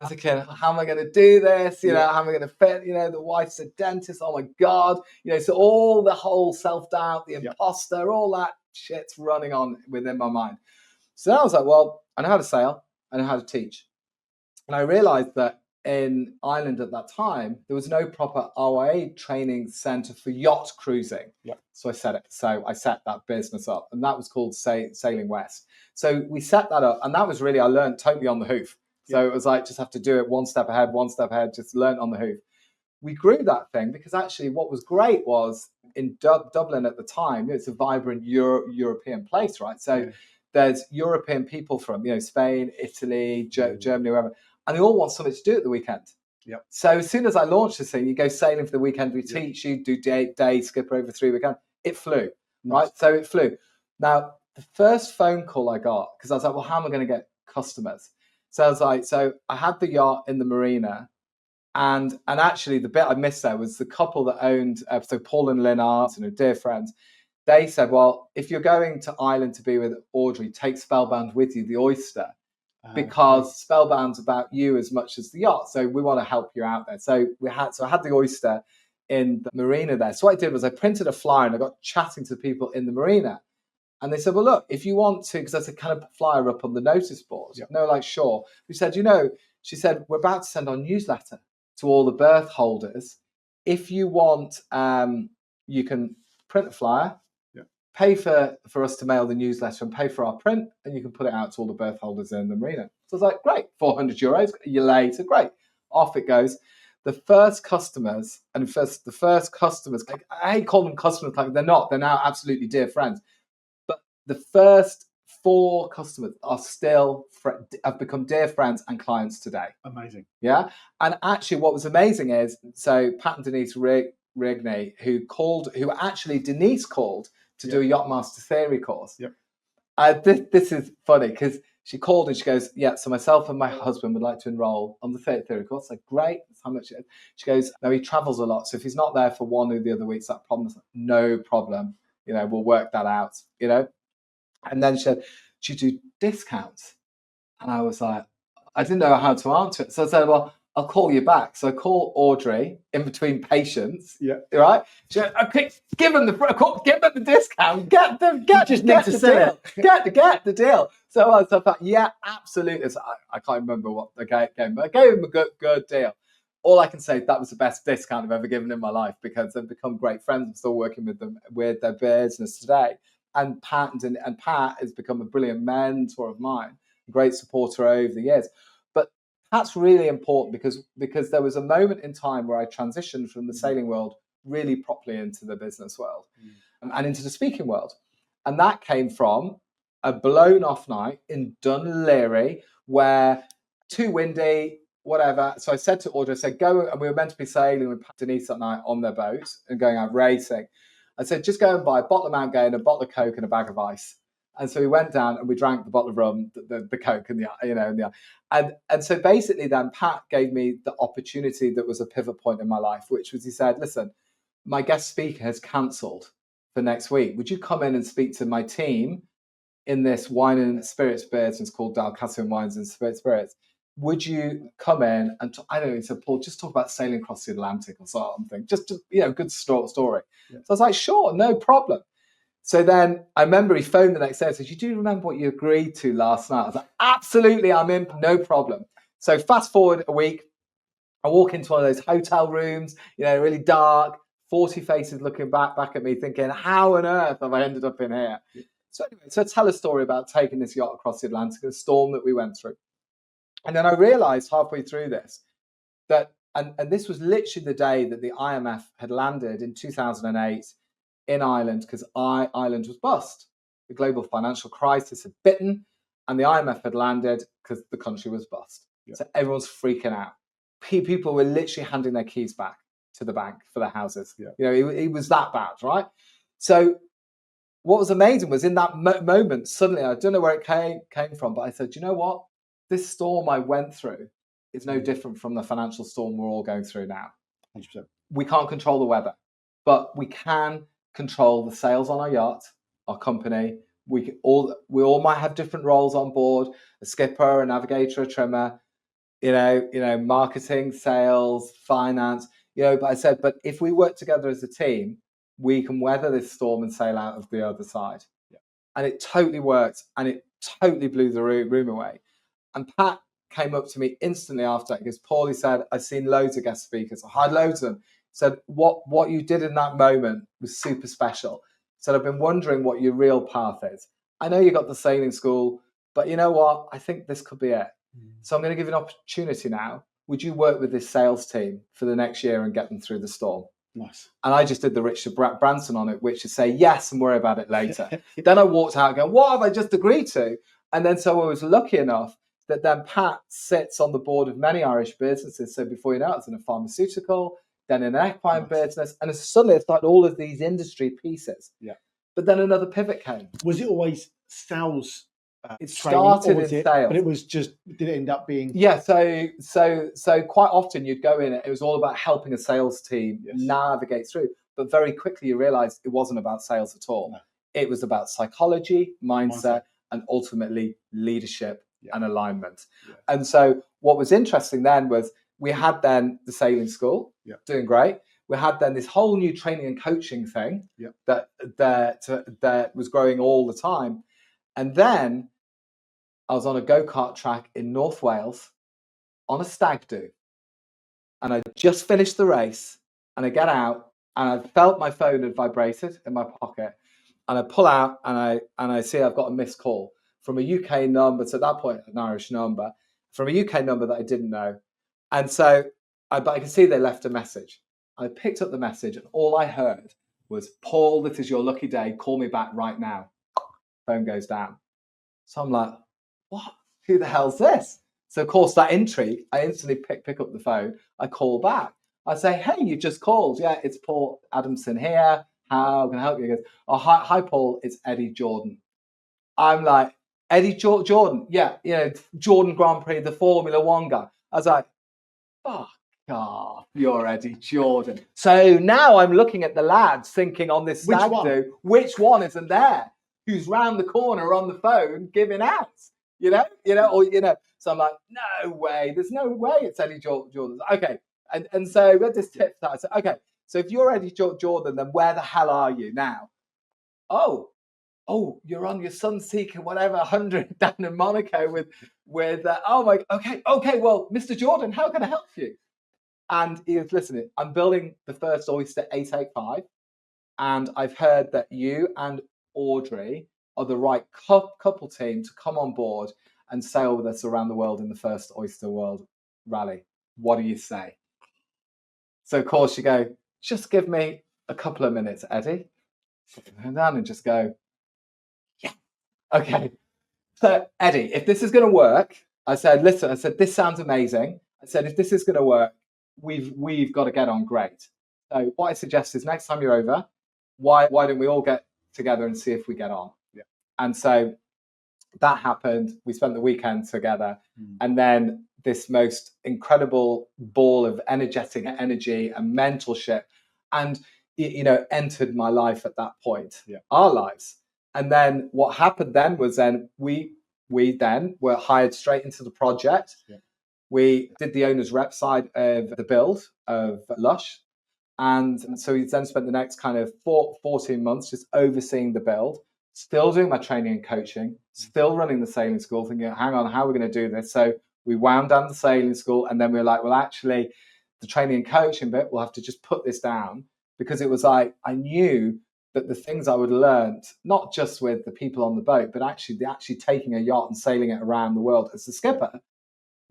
Speaker 1: I was thinking, how am I going to do this? You know, how am I going to fit? You know, the wife's a dentist. Oh my God. You know, so all the whole self-doubt, the imposter, all that shit's running on within my mind. So I was like, well, I know how to sail. I know how to teach. And I realized that in Ireland at that time, there was no proper RIA training center for yacht cruising. So I set that business up, and that was called Sailing West. So we set that up, and that was really, I learned totally on the hoof. So it was like, just have to do it one step ahead, just learn on the hoof. We grew that thing because actually what was great was in Dublin at the time, it's a vibrant European place, right? So there's European people from, you know, Spain, Italy, Germany, wherever, and they all want something to do at the weekend. So as soon as I launched this thing, you go sailing for the weekend, we teach you, do day, skipper over 3 weekends. It flew, right? So it flew. Now, the first phone call I got, because I was like, well, how am I going to get customers? So I was like, so I had the yacht in the marina, and actually the bit I missed there was the couple that owned, so Paul and Lynn Art, and dear friends, they said, well, if you're going to Ireland to be with Audrey, take Spellbound with you, the oyster, because Spellbound's about you as much as the yacht. So we want to help you out there. So I had the oyster in the marina there. So what I did was I printed a flyer, and I got chatting to people in the marina. And they said, well, look, if you want to, because I said, kind of flyer up on the notice board. No, like, sure. We said, you know, she said, we're about to send our newsletter to all the berth holders. If you want, you can print a flyer, pay for us to mail the newsletter, and pay for our print, and you can put it out to all the berth holders in the marina. So I was like, great, €400 a year later, great. Off it goes. The first customers, I hate calling them customers, like they're not, they're now absolutely dear friends. The first 4 customers have become dear friends and clients today.
Speaker 2: Amazing.
Speaker 1: Yeah. And actually what was amazing is, so Pat and Denise Rigney, who actually Denise called to do a Yachtmaster Theory course. This is funny because she called and she goes, yeah, so myself and my husband would like to enroll on the theory course. Like, great, that's how much it is. She goes, no, he travels a lot. So if he's not there for one or the other weeks, that problem is no problem. You know, we'll work that out, you know. And then she said, do you do discounts? And I was like, I didn't know how to answer it. So I said, well, I'll call you back. So I call Audrey in between patients. Right? She said, okay, give them the discount. Get the deal. So I thought, yeah, absolutely. So I can't remember what the game, but I gave him a good deal. All I can say, that was the best discount I've ever given in my life, because they've become great friends. I'm still working with them with their business today. And Pat has become a brilliant mentor of mine, a great supporter over the years. But Pat's really important because there was a moment in time where I transitioned from the sailing world really properly into the business world and into the speaking world. And that came from a blown off night in Dun Laoghaire, where too windy, whatever. So I said to Audrey, I said, go, and we were meant to be sailing with Pat and Denise that night on their boat and going out racing. I said, just go and buy a bottle of Mount Gay, a bottle of Coke, and a bag of ice. And so we went down and we drank the bottle of rum, the Coke, and so basically then Pat gave me the opportunity that was a pivot point in my life, which was, he said, listen, my guest speaker has cancelled for next week. Would you come in and speak to my team in this wine and spirits business called Dalcassian Wines and Spirits? Would you come in and I don't know, he said, Paul, just talk about sailing across the Atlantic or something, just good story. So I was like, sure, no problem. So then I remember he phoned the next day and said, you do remember what you agreed to last night? I was like, absolutely, I'm in, no problem. So fast forward a week, I walk into one of those hotel rooms, really dark, 40 faces looking back at me thinking, how on earth have I ended up in here? So anyway, so I tell a story about taking this yacht across the Atlantic, the storm that we went through. And then I realized halfway through this that And this was literally the day that the IMF had landed in 2008 in Ireland, because Ireland was bust. The global financial crisis had bitten, and the IMF had landed because the country was bust.
Speaker 2: Yeah.
Speaker 1: So everyone's freaking out. People were literally handing their keys back to the bank for their houses.
Speaker 2: Yeah.
Speaker 1: You know, it was that bad, right? So what was amazing was in that moment, suddenly, I don't know where it came from, but I said, you know what? This storm I went through is no different from the financial storm we're all going through now.
Speaker 2: 100%.
Speaker 1: We can't control the weather, but we can control the sales on our yacht, our company. We all might have different roles on board: a skipper, a navigator, a trimmer, marketing, sales, finance. But I said, but if we work together as a team, we can weather this storm and sail out of the other side.
Speaker 2: Yeah.
Speaker 1: And it totally worked, and it totally blew the room away. And Pat came up to me instantly after, because Paul, he said, I've seen loads of guest speakers. I had loads of them. He said, what you did in that moment was super special. He said, I've been wondering what your real path is. I know you got the sailing school, but you know what? I think this could be it. So I'm going to give you an opportunity now. Would you work with this sales team for the next year and get them through the storm?
Speaker 2: Nice.
Speaker 1: And I just did the Richard Branson on it, which is say yes and worry about it later. Then I walked out going, what have I just agreed to? And then so I was lucky enough that then Pat sits on the board of many Irish businesses. So before you know it, it's in a pharmaceutical, then in an equine business. And suddenly it's like all of these industry pieces.
Speaker 2: Yeah.
Speaker 1: But then another pivot came.
Speaker 2: Was it always sales?
Speaker 1: It started in sales,
Speaker 2: but it was just, did it end up being?
Speaker 1: Yeah, so quite often you'd go in, it was all about helping a sales team navigate through, but very quickly you realized it wasn't about sales at all.
Speaker 2: No.
Speaker 1: It was about psychology, mindset, and ultimately leadership and alignment.
Speaker 2: Yeah.
Speaker 1: And so what was interesting then was we had then the sailing school doing great. We had then this whole new training and coaching thing that was growing all the time. And then I was on a go-kart track in North Wales on a stag do. And I just finished the race, and I get out and I felt my phone had vibrated in my pocket. And I pull out and I see I've got a missed call from a UK number. So at that point, an Irish number, from a UK number that I didn't know. And so but I could see they left a message. I picked up the message, and all I heard was, Paul, this is your lucky day. Call me back right now. Phone goes down. So I'm like, what? Who the hell's this? So of course that intrigue, I instantly pick up the phone. I call back. I say, hey, you just called. Yeah, it's Paul Adamson here. How can I help you? He goes, oh, hi Paul, it's Eddie Jordan. I'm like, Eddie Jordan? Yeah, Jordan Grand Prix, the Formula One guy. I was like, fuck off, you're Eddie Jordan. So now I'm looking at the lads thinking on this stag do, which one isn't there? Who's round the corner on the phone giving out? So I'm like, no way, there's no way it's Eddie Jordan. Okay, and so we had this tip that I said, okay, so if you're Eddie Jordan, then where the hell are you now? Oh, you're on your Sunseeker, whatever, 100 down in Monaco with oh my, okay, well, Mr. Jordan, how can I help you? And he was listening. I'm building the first Oyster 885, and I've heard that you and Audrey are the right couple team to come on board and sail with us around the world in the first Oyster World Rally. What do you say? So of course you go, just give me a couple of minutes, Eddie. And down and just go, yeah, okay. So Eddie, if this is going to work, I said, listen, this sounds amazing. I said, if this is going to work, we've got to get on great. So what I suggest is next time you're over, why don't we all get together and see if we get on?
Speaker 2: Yeah.
Speaker 1: And so that happened. We spent the weekend together, and then this most incredible ball of energetic energy and mentorship, and entered my life at that point, our lives. And then what happened then was then we then were hired straight into the project. Yeah. We did the owner's rep side of the build of Lush. And so we then spent the next kind of 14 months just overseeing the build, still doing my training and coaching, still running the sailing school, thinking, hang on, how are we going to do this? So we wound down the sailing school, and then we were like, well, actually, the training and coaching bit, we'll have to just put this down, because it was like, I knew that the things I would have learned, not just with the people on the boat, but actually taking a yacht and sailing it around the world as a skipper,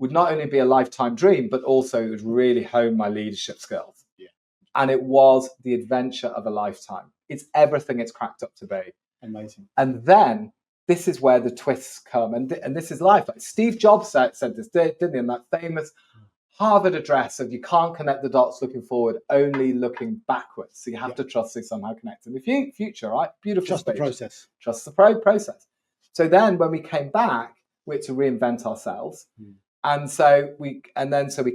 Speaker 1: would not only be a lifetime dream, but also it would really hone my leadership skills.
Speaker 2: Yeah.
Speaker 1: And it was the adventure of a lifetime. It's everything it's cracked up to be.
Speaker 2: Amazing.
Speaker 1: And then this is where the twists come. And this is life. Like Steve Jobs said this, didn't he? In that famous Harvard address of you can't connect the dots looking forward, only looking backwards. So you have to trust they somehow connect in the future, right? Beautiful
Speaker 2: Trust
Speaker 1: speech.
Speaker 2: the process.
Speaker 1: Trust the process. So then when we came back, we had to reinvent ourselves. And so we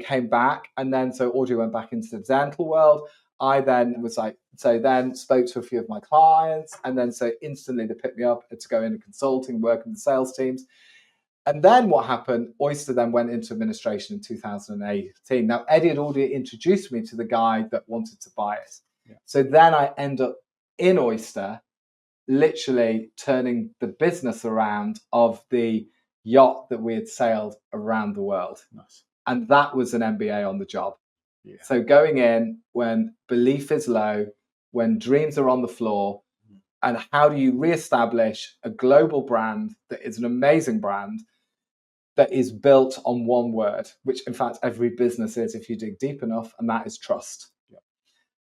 Speaker 1: came back, and then so Audrey went back into the dental world. I then was like, so then spoke to a few of my clients, and then so instantly they picked me up to go into consulting, work with the sales teams. And then what happened, Oyster then went into administration in 2018. Now, Eddie had already introduced me to the guy that wanted to buy it. Yeah. So then I end up in Oyster, literally turning the business around of the yacht that we had sailed around the world.
Speaker 2: Nice.
Speaker 1: And that was an MBA on the job.
Speaker 2: Yeah.
Speaker 1: So going in when belief is low, when dreams are on the floor, and how do you reestablish a global brand that is an amazing brand that is built on one word, which in fact every business is if you dig deep enough, and that is trust. Yeah.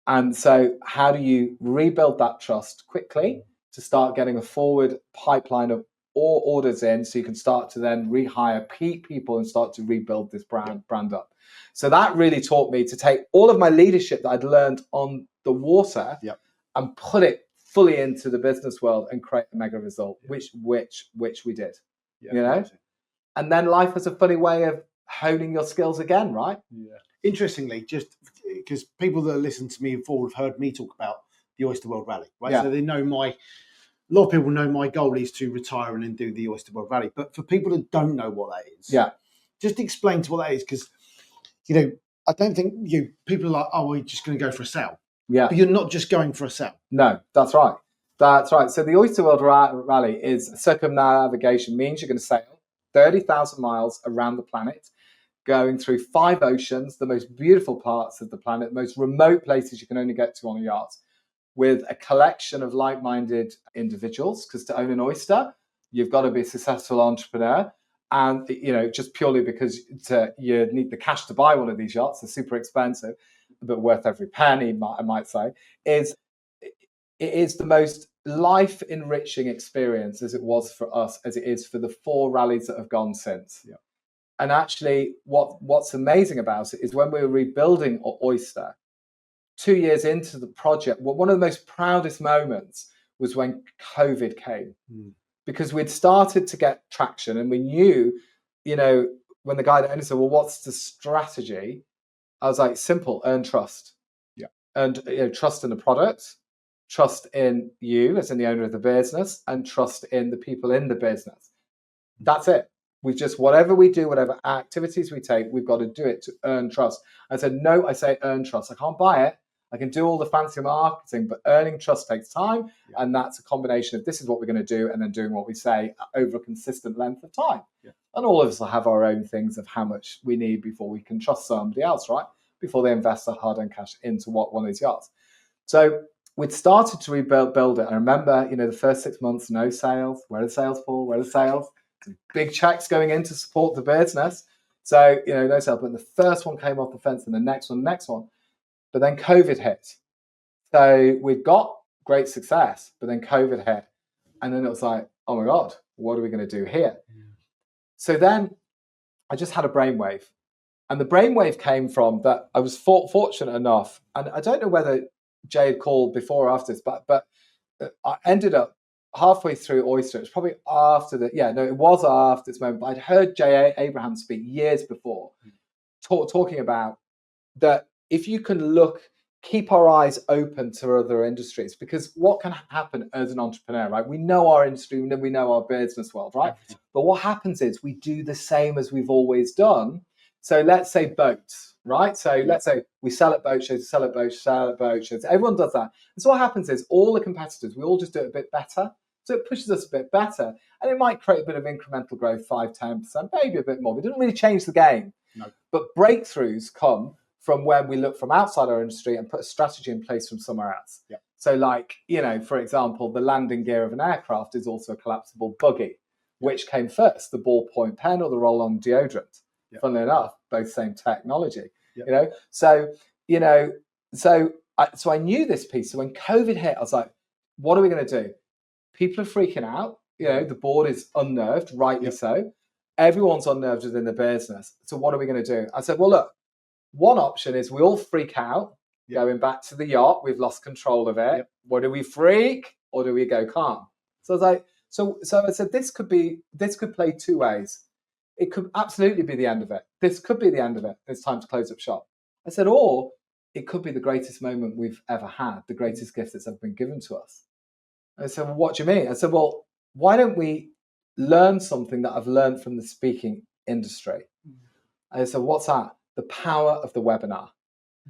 Speaker 1: And so how do you rebuild that trust quickly to start getting a forward pipeline of all orders in so you can start to then rehire people and start to rebuild this brand up. So that really taught me to take all of my leadership that I'd learned on the water and put it fully into the business world and create a mega result, which we did. Yeah, you know? Amazing. And then life has a funny way of honing your skills again, right?
Speaker 2: Yeah. Interestingly, just because people that listen to me before have heard me talk about the Oyster World Rally, right? Yeah. So they know a lot of people know my goal is to retire and then do the Oyster World Rally. But for people that don't know what that is, just explain to what that is, because, you know, I don't think people are like, oh, we're just going to go for a sail. Yeah. But you're not just going for a sail.
Speaker 1: No, that's right. That's right. So the Oyster World Rally is circumnavigation, means you're going to sail 30,000 miles around the planet, going through 5 oceans, the most beautiful parts of the planet, the most remote places you can only get to on a yacht, with a collection of like-minded individuals, because to own an oyster, you've got to be a successful entrepreneur. And, you know, just purely because you need the cash to buy one of these yachts, they're super expensive, but worth every penny, I might say, it is the most life-enriching experience as it was for us, as it is for the 4 rallies that have gone since. Yeah. And actually, what's amazing about it is when we were rebuilding Oyster, 2 years into the project, one of the most proudest moments was when COVID came, because we'd started to get traction, and we knew, you know, when the guy that owned it said, well, what's the strategy? I was like, simple, earn trust. Yeah. And, you know, trust in the product, trust in you as in the owner of the business, and trust in the people in the business. That's it. We just, whatever we do, whatever activities we take, we've got to do it to earn trust. I said, no, I say earn trust. I can't buy it. I can do all the fancy marketing, but earning trust takes time. Yeah. And that's a combination of this is what we're going to do and then doing what we say over a consistent length of time. Yeah. And all of us will have our own things of how much we need before we can trust somebody else, right? Before they invest their hard-earned cash into one of these yachts. So we'd started to rebuild it. I remember, you know, the first 6 months, no sales. Where are the sales, Paul? Where are the sales? Big checks going in to support the business. So, you know, no sales. But the first one came off the fence and the next one. But then COVID hit. So we've got great success, but then COVID hit. And then it was like, oh my God, what are we going to do here? Yeah. So then I just had a brainwave. And the brainwave came from that I was fortunate enough, and I don't know whether Jay had called before or after this, but I ended up halfway through Oyster. It was probably after it was after this moment, but I'd heard Jay Abraham speak years before, talking about that if you can keep our eyes open to other industries, because what can happen as an entrepreneur, right? We know our industry, we know our business world, right? But what happens is we do the same as we've always done. So let's say boats, right? So let's say we sell at boat shows, sell at boat shows. Everyone does that. And so what happens is all the competitors, we all just do it a bit better. So it pushes us a bit better. And it might create a bit of incremental growth, 5-10%, maybe a bit more. We didn't really change the game. No. But breakthroughs come from when we look from outside our industry and put a strategy in place from somewhere else. Yeah. So like, you know, for example, the landing gear of an aircraft is also a collapsible buggy. Which came first, the ballpoint pen or the roll-on deodorant? funnily enough, both same technology.
Speaker 2: Yeah.
Speaker 1: So I knew this piece. So when COVID hit, I was like, what are we going to do? People are freaking out. The board is unnerved, rightly so. Everyone's unnerved within the business. So what are we going to do? I said, well, look, one option is we all freak out, going back to the yacht. We've lost control of it. What do we freak, or do we go calm? So I was like, so I said, this could play two ways. It could absolutely be the end of it. This could be the end of it. It's time to close up shop. I said, or it could be the greatest moment we've ever had, the greatest gift that's ever been given to us. I said, well, what do you mean? I said, well, why don't we learn something that I've learned from the speaking industry? I said, what's that? The power of the webinar.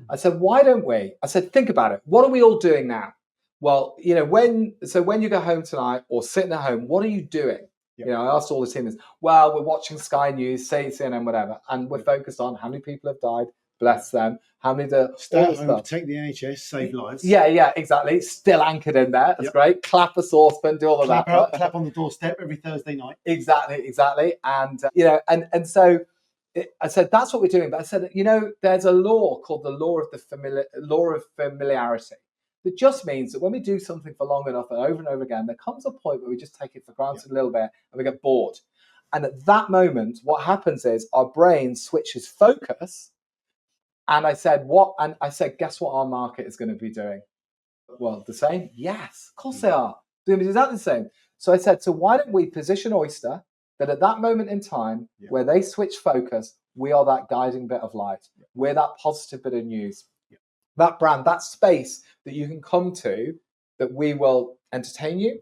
Speaker 1: I said, why don't we? I said, think about it. What are we all doing now? Well, when you go home tonight or sitting at home, what are you doing? I asked all the teams, well, we're watching Sky News, CNN, whatever, and we're focused on how many people have died, bless them, how many
Speaker 2: stay at home, protect the NHS, save lives.
Speaker 1: Yeah, exactly. Still anchored in there. That's great. Clap a saucepan, do all of that.
Speaker 2: Clap on the doorstep every Thursday night.
Speaker 1: Exactly. And and so I said, that's what we're doing. But I said, there's a law called the law of familiarity. That just means that when we do something for long enough and over again, there comes a point where we just take it for granted a little bit and we get bored. And at that moment, what happens is our brain switches focus. And I said, what? And I said, guess what our market is going to be doing? Well, the same? Yes, of course they are. Doing exactly the same. So I said, so why don't we position Oyster that at that moment in time where they switch focus, we are that guiding bit of light. We're that positive bit of news. That brand, that space that you can come to, that we will entertain you,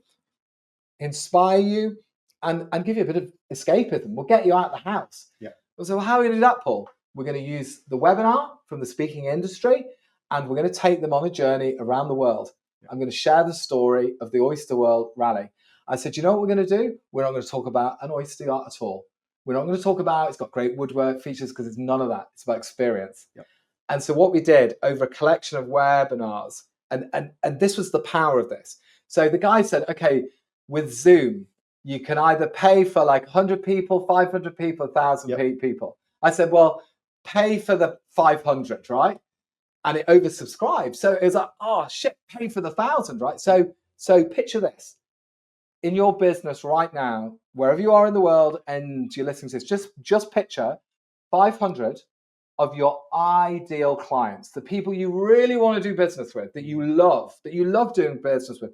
Speaker 1: inspire you, and give you a bit of escapism. We'll get you out of the house. So how are we going to do that, Paul? We're going to use the webinar from the speaking industry, and we're going to take them on a journey around the world. I'm going to share the story of the Oyster World Rally. I said, you know what we're going to do? We're not going to talk about an oyster yacht at all. We're not going to talk about it's got great woodwork features, because it's none of that. It's about experience. And so what we did over a collection of webinars, and this was the power of this. So the guy said, okay, with Zoom, you can either pay for like 100 people, 500 people, 1,000 people. I said, well, pay for the 500, right? And it oversubscribed. So it was like, oh shit, pay for the 1,000, right? So picture this. In your business right now, wherever you are in the world and you're listening to this, just picture 500 of your ideal clients, the people you really want to do business with, that you love doing business with.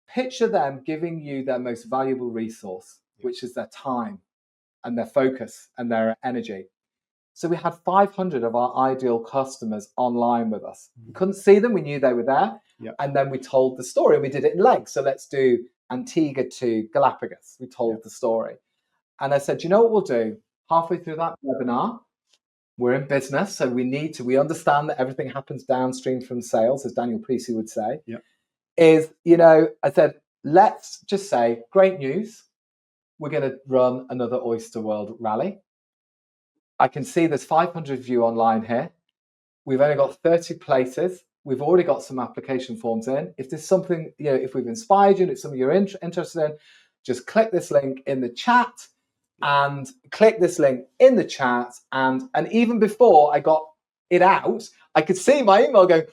Speaker 1: Picture them giving you their most valuable resource, which is their time and their focus and their energy. So we had 500 of our ideal customers online with us. We couldn't see them. We knew they were there. And then we told the story. We did it in legs. So let's do Antigua to Galapagos. We told the story. And I said, you know what we'll do? Halfway through that webinar, we're in business. So we understand that everything happens downstream from sales, as Daniel Precy would say. I said, let's just say, great news. We're going to run another Oyster World Rally. I can see there's 500 of you online here. We've only got 30 places. We've already got some application forms in. If there's something, if we've inspired you and it's something you're interested in, just click this link in the chat and click this link in the chat. And even before I got it out, I could see my email going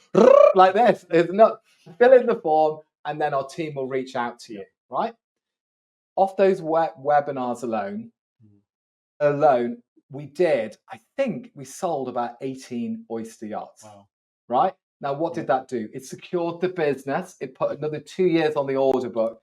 Speaker 1: like this. Fill in the form and then our team will reach out to you, right? Off those webinars alone, I think we sold about 18 oyster yachts. Wow. Right? Now, what did that do? It secured the business. It put another 2 years on the order book.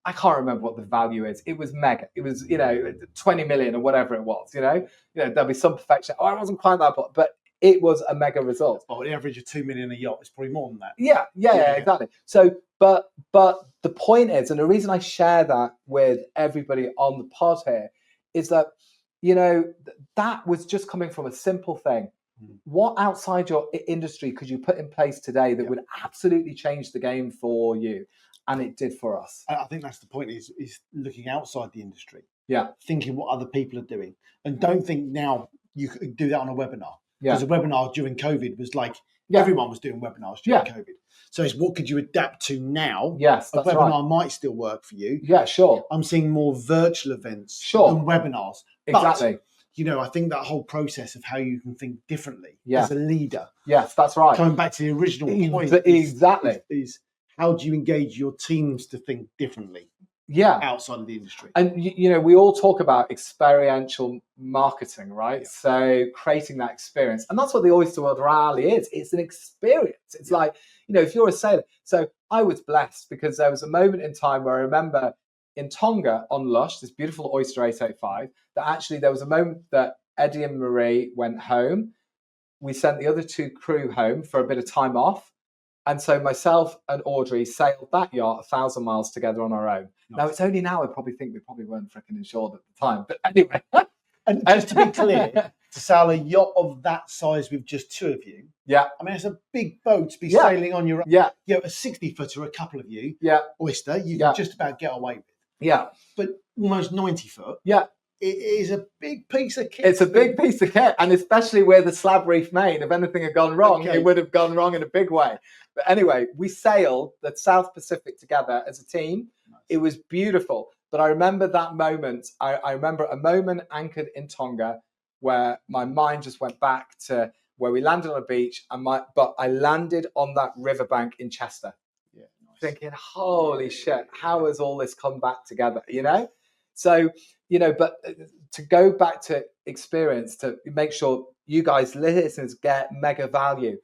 Speaker 1: I can't remember what the value is. It was mega. It was, 20 million or whatever it was, there'll be some perfection. Oh, it wasn't quite that, but it was a mega result.
Speaker 2: Oh, the average of 2 million a yacht is probably more than that.
Speaker 1: Yeah, exactly. So, but the point is, and the reason I share that with everybody on the pod here is that, that was just coming from a simple thing. What outside your industry could you put in place today that would absolutely change the game for you? And it did for us.
Speaker 2: I think that's the point, is looking outside the industry. Thinking what other people are doing. And don't think now you could do that on a webinar. Because a webinar during COVID was like, everyone was doing webinars during COVID. So it's what could you adapt to now?
Speaker 1: Yes,
Speaker 2: that's a webinar might still work for you.
Speaker 1: Yeah, sure.
Speaker 2: I'm seeing more virtual events than webinars.
Speaker 1: Exactly.
Speaker 2: I think that whole process of how you can think differently
Speaker 1: Yeah.
Speaker 2: as a leader.
Speaker 1: Yes, that's right.
Speaker 2: Coming back to the original point,
Speaker 1: Exactly.
Speaker 2: is how do you engage your teams to think differently?
Speaker 1: Yeah.
Speaker 2: Outside of the industry.
Speaker 1: And we all talk about experiential marketing, right?
Speaker 2: Yeah.
Speaker 1: So creating that experience, and that's what the Oyster World Rally is. It's an experience. It's like, if you're a sailor. So I was blessed because there was a moment in time where I remember in Tonga on Lush, this beautiful Oyster 885, that actually there was a moment that Eddie and Marie went home. We sent the other two crew home for a bit of time off. And so myself and Audrey sailed that yacht 1,000 miles together on our own. Nice. Now, it's only now I probably think we probably weren't freaking insured at the time. But anyway.
Speaker 2: And just to be clear, to sail a yacht of that size with just two of you.
Speaker 1: Yeah.
Speaker 2: I mean, it's a big boat to be sailing on your own.
Speaker 1: Yeah.
Speaker 2: A 60-footer, a couple of you.
Speaker 1: Yeah.
Speaker 2: Oyster, you can just about get away with.
Speaker 1: Yeah.
Speaker 2: But almost 90 foot.
Speaker 1: Yeah.
Speaker 2: It is a big piece of kit.
Speaker 1: It's a big piece of kit. And especially with the slab reef main, if anything had gone wrong, it would have gone wrong in a big way. But anyway, we sailed the South Pacific together as a team. Nice. It was beautiful. But I remember that moment. I remember a moment anchored in Tonga where my mind just went back to where we landed on a beach. But I landed on that riverbank in Chester. Yeah, nice. Thinking, holy shit, how has all this come back together, So, but to go back to experience, to make sure you guys, listeners, get mega value.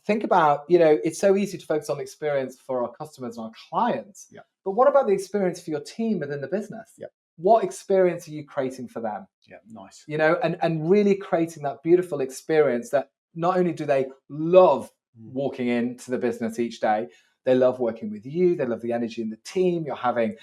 Speaker 1: Think about, it's so easy to focus on experience for our customers and our clients. Yeah. But what about the experience for your team within the business? Yeah. What experience are you creating for them?
Speaker 2: Yeah, nice.
Speaker 1: And really creating that beautiful experience that not only do they love walking into the business each day, they love working with you. They love the energy in the team. You're having